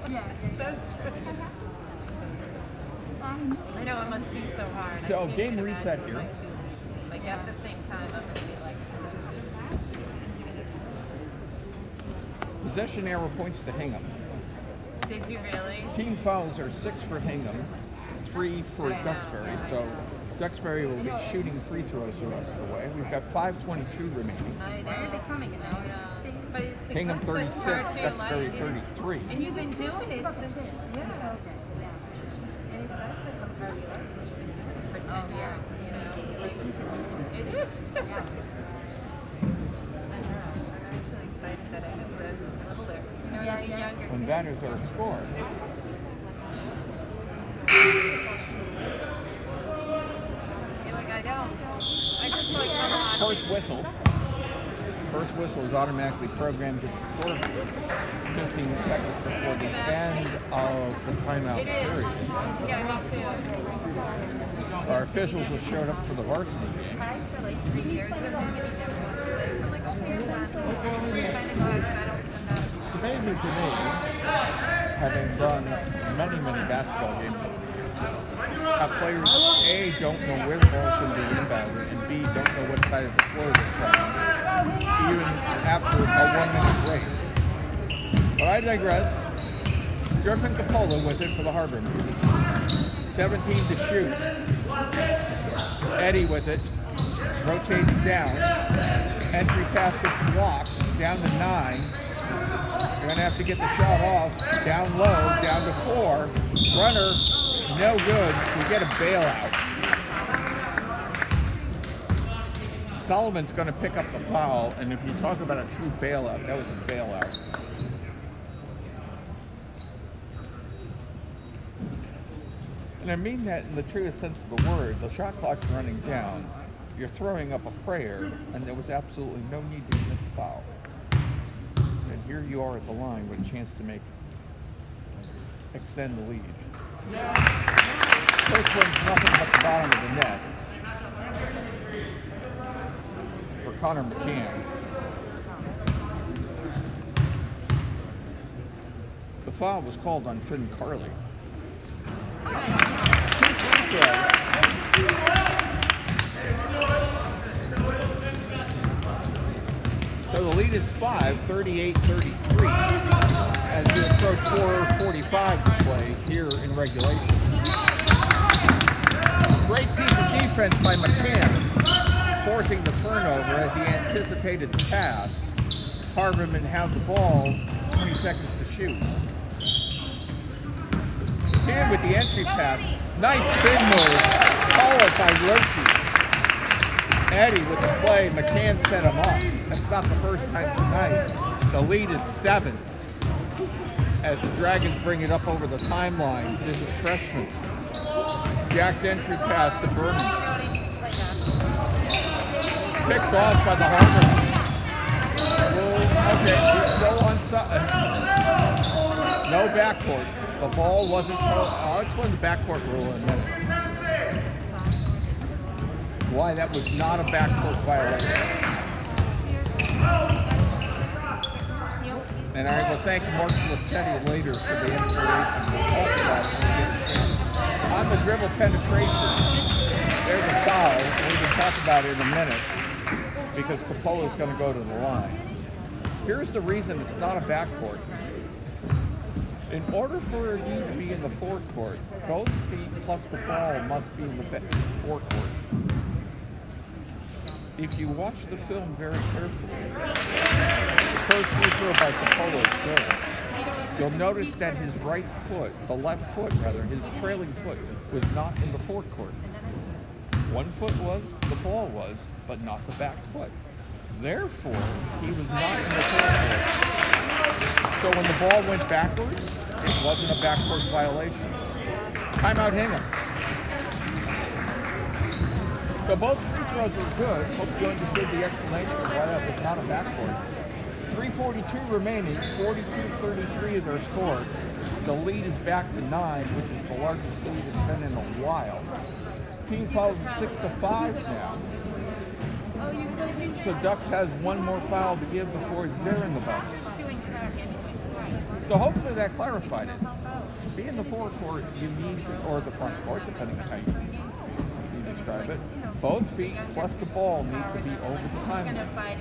Yeah, so I know it must be so hard. I So can't game even reset imagine here. trying to, like at the same time, I'm gonna be like. Possession arrow points to Hingham. Did you really? Team fouls are 6 for Hingham, 3 for Duxbury. So Duxbury will be shooting free throws the rest of the way. We've got 5:22 remaining. I know. where are they coming in? But it's Hingham become such 36, hard to Duxbury like, 33. and you've been doing it since, yeah. And it's that's become hard for us for 10 years, you know. It is. I know. I'm actually excited that I have the littler. You know, Yeah, the yeah. younger. And that is our score. I feel like I don't. I just like come on. First whistle. First whistle is automatically programmed to the scoreboard 15 seconds before the end of the timeout It is. period. Yeah, me too. Our officials have showed up for the varsity game. I for like 3 years of maybe I'm like, okay, it's not. I'm kind of glad 'cause I'm not. It's amazing to me, having done many basketball games over the years, how players A, don't know where the ball is going to be inbounded, and B, don't know what side of the floor they're playing, even after a 1 minute break. But I digress. Griffin Coppola with it for the Harbormen. 17 to shoot. Eddie with it. Rotates down. Entry pass gets blocked. Down to 9. You're going to have to get the shot off. Down low. Down to 4. Runner. No good. We get a bailout. Sullivan's going to pick up the foul, and if you talk about a true bailout, that was a bailout. And I mean that in the truest sense of the word. The shot clock's running down. You're throwing up a prayer, and there was absolutely no need to commit the foul. And here you are at the line with a chance to extend the lead. First one's nothing but the bottom of the net for Connor McCann. The foul was called on Finn Carley. So the lead is 5, 38-33, as we approach 4:45 to play here in regulation. Great piece of defense by McCann, forcing the turnover as he anticipated the pass. Harbormen have the ball, 20 seconds to shoot. McCann with the entry pass. Nice spin move, followed by Roche. Eddie with the play. McCann set him up. That's not the first time tonight. The lead is 7 as the Dragons bring it up over the timeline. This is freshman. Jack's entry pass to Berman. Picked off by the Harbormen. Okay, no on no backcourt. The ball wasn't. I'll explain the backcourt rule in a minute. Why that was not a backcourt violation. And I will thank Mark Lacetti later for the inspiration. We'll talk about it when we get a chance. On the dribble penetration, there's a foul. We can talk about it in a minute because Coppola is going to go to the line. Here's the reason it's not a backcourt. In order for you to be in the forecourt, both feet plus the ball must be in the forecourt. If you watch the film very carefully, the first free throw by Coppola is good. You'll notice that his right foot, the left foot rather, his trailing foot was not in the forecourt. One foot was, the ball was, but not the back foot. Therefore, he was not in the forecourt. So when the ball went backwards, it wasn't a backcourt violation. Timeout Hingham. So both free throws are good. Hope you understood the explanation of why that was not a backcourt. 3:42 remaining. 42-33 is our score. The lead is back to 9, which is the largest lead it's been in a while. Team 12 is 6-5 now. So Ducks has one more foul to give before they're in the bonus. So hopefully that clarified it. To be in the forecourt, you need, or the front court, depending on how you describe it, both feet plus the ball need to be over the timeline.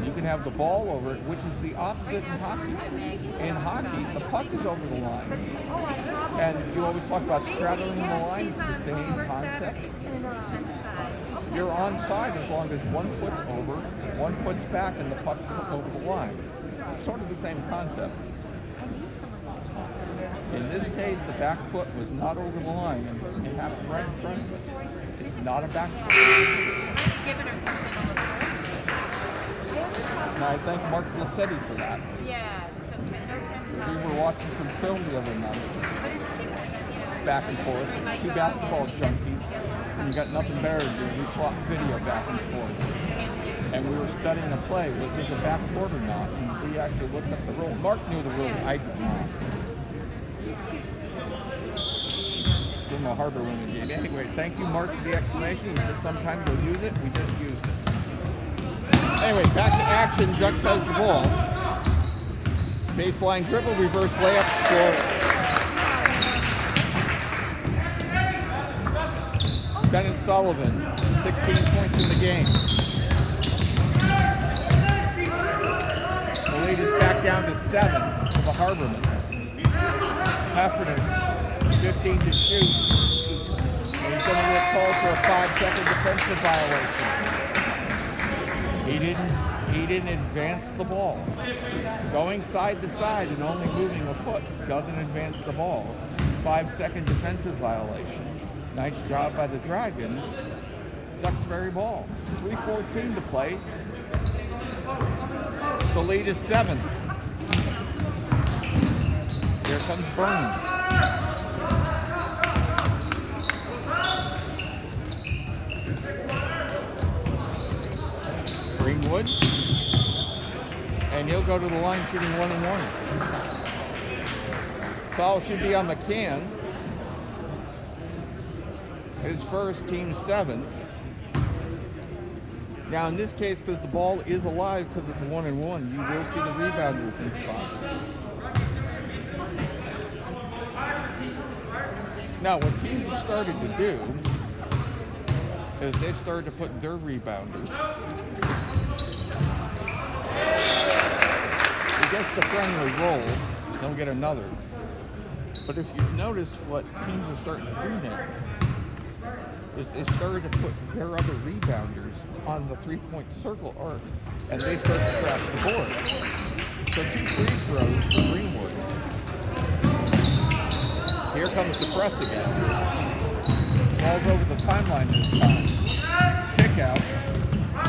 You can have the ball over it, which is the opposite in hockey. In hockey, the puck is over the line. And you always talk about straddling the line. It's the same concept. You're onside as long as one foot's over, one foot's back, and the puck's over the line. It's sort of the same concept. In this case, the back foot was not over the line, and it happened right in front of us. It's not a back foot. And I thank Mark Lacetti for that. Yeah, so We were watching some film the other night. but it's cute. Back and forth. Two basketball junkies. And you got nothing better to do. We swapped video back and forth. And we were studying a play. Was this a backcourt or not? And we actually looked up the rule. Mark knew the rule. I did not. From the Harbormen game. Anyway, thank you, Mark, for the explanation. He said sometimes we'll use it. We just used it. Anyway, back to action. Ducks has the ball. Baseline dribble, reverse layup, score. Bennett Sullivan, 16 points in the game. The lead is back down to 7 for the Harbormen. Heffernan, 15 to shoot. And he's going to get called for a 5-second defensive violation. He didn't advance the ball. Going side to side and only moving a foot doesn't advance the ball. 5-second defensive violation. Nice job by the Dragons. Duxbury ball. 3:14 to play. The lead is 7. Here comes Byrne. Greenwood. And he'll go to the line shooting 1-1. Foul should be on McCann. His first, team 7th. Now in this case, because the ball is alive because it's a 1-1, you will see the rebounders in spots. Now what teams have started to do is they've started to put their rebounders. He gets the friendly roll, they'll get another. But if you've noticed what teams are starting to do now, is they started to put their other rebounders on the 3-point circle arc, and they start to crash the board. So 2 free throws for Greenwood. Here comes the press again. Ball's over the timeline this time. Kick out.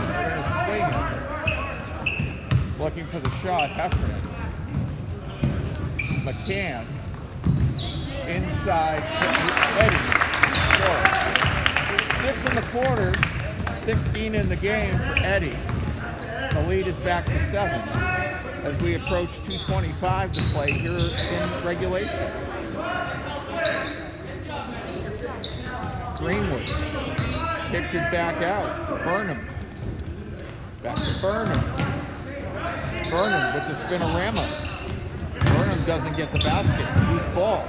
They're going to swing it. Looking for the shot, Heffernan. McCann. Inside. Eddie. Score. 6 in the quarter, 16 in the game for Eddie. The lead is back to 7 as we approach 2:25 to play here in regulation. Greenwood kicks it back out. Burnham. Back to Burnham. Burnham with the spinorama. Burnham doesn't get the basket. Loose ball.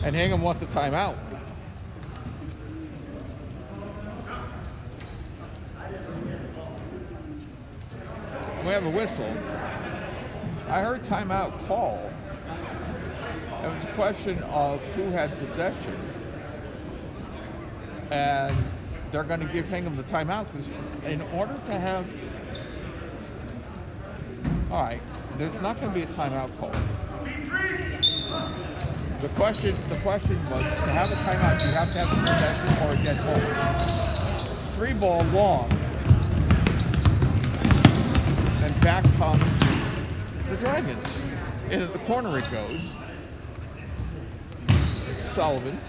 And Hingham wants a timeout. We have a whistle. I heard timeout call. It was a question of who had possession. And they're going to give Hingham the timeout because in order to have... All right, there's not going to be a timeout call. The question was, to have a timeout, you have to have a possession or a dead ball. 3 ball long. And back comes the Dragons. Into the corner it goes. Sullivan.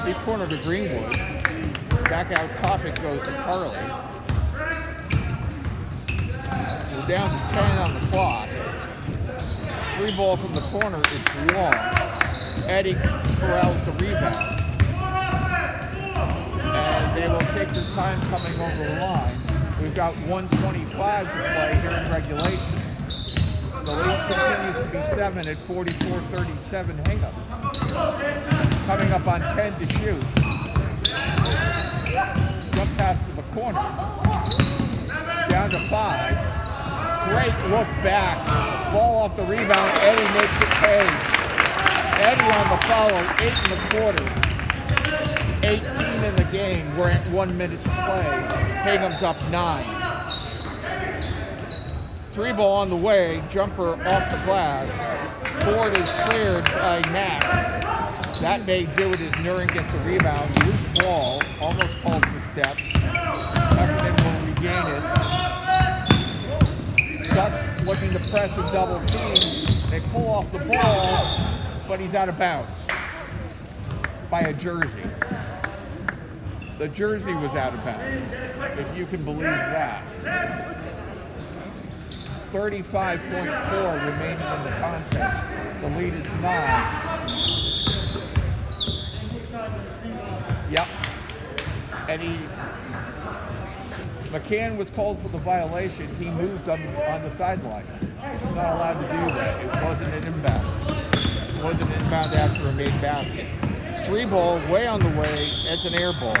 Deep corner to Greenwood. Back out top it goes to Carley. We're down to 10 on the clock. 3 ball from the corner is long. Eddie corrals the rebound. And they will take their time coming over the line. We've got 1:25 to play here in regulation. The lead continues to be 7 at 44-37 Hingham. Coming up on 10 to shoot. Jump pass to the corner. Down to 5. Great look back. Ball off the rebound. Eddie makes it pay. Eddie on the follow. 8 in the quarter. 18 in the game. We're at 1 minute to play. Hingham's up 9. 3 ball on the way. Jumper off the glass. Board is cleared by Max. That may do it as Nuren gets the rebound. Loose ball. Almost called for steps. Everything will regain it. Ducks looking to press a double team. They pull off the ball, but he's out of bounds by a jersey. The jersey was out of bounds, if you can believe that. 35.4 remaining in the contest. The lead is 9. Yep. Eddie McCann was called for the violation. He moved on the sideline. He's not allowed to do that. It wasn't an inbound. It wasn't an inbound after a made basket. 3 ball way on the way. It's an air ball.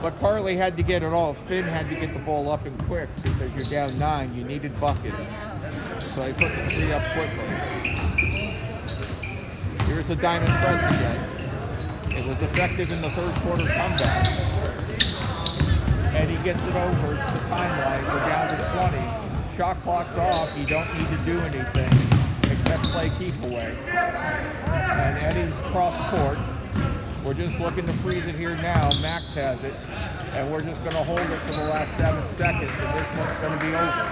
But Carly had to get it all. Finn had to get the ball up and quick because you're down 9. You needed buckets. So they put the 3 up quickly. Here's a diamond press again. It was effective in the third quarter comeback. Eddie gets it over the timeline. We're down to 20. Shot clock's off. You don't need to do anything except play keep away. And Eddie's cross court. We're just looking to freeze it here now. Max has it. And we're just going to hold it for the last 7 seconds. And this one's going to be over.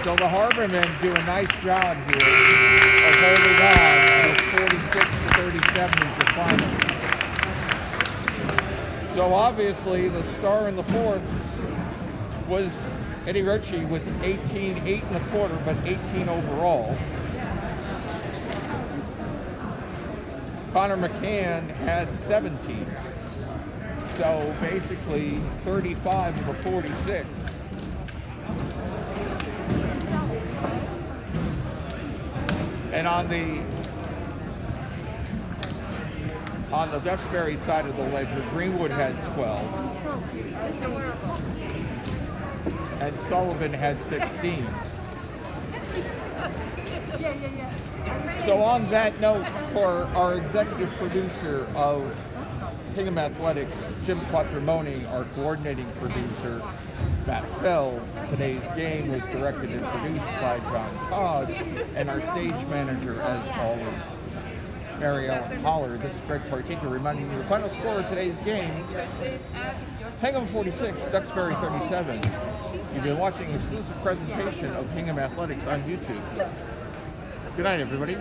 So the Harbormen do a nice job here of holding on with 46-37 is the final. So obviously the star in the fourth was Eddie Ritchie with 18, 8 in the quarter, but 18 overall. Connor McCann had 17. So basically 35 of the 46. And on the Duxbury side of the ledger, Greenwood had 12. And Sullivan had 16. So on that note, for our executive producer of Hingham Athletics, Jim Quattromoni, our coordinating producer, Matt Fell, today's game was directed and produced by John Todd, and our stage manager, as always, Mary Ellen Holler. This is Greg Partika reminding you the final score of today's game, Hingham 46, Duxbury 37. You've been watching an exclusive presentation of Hingham Athletics on YouTube. Good night, everybody.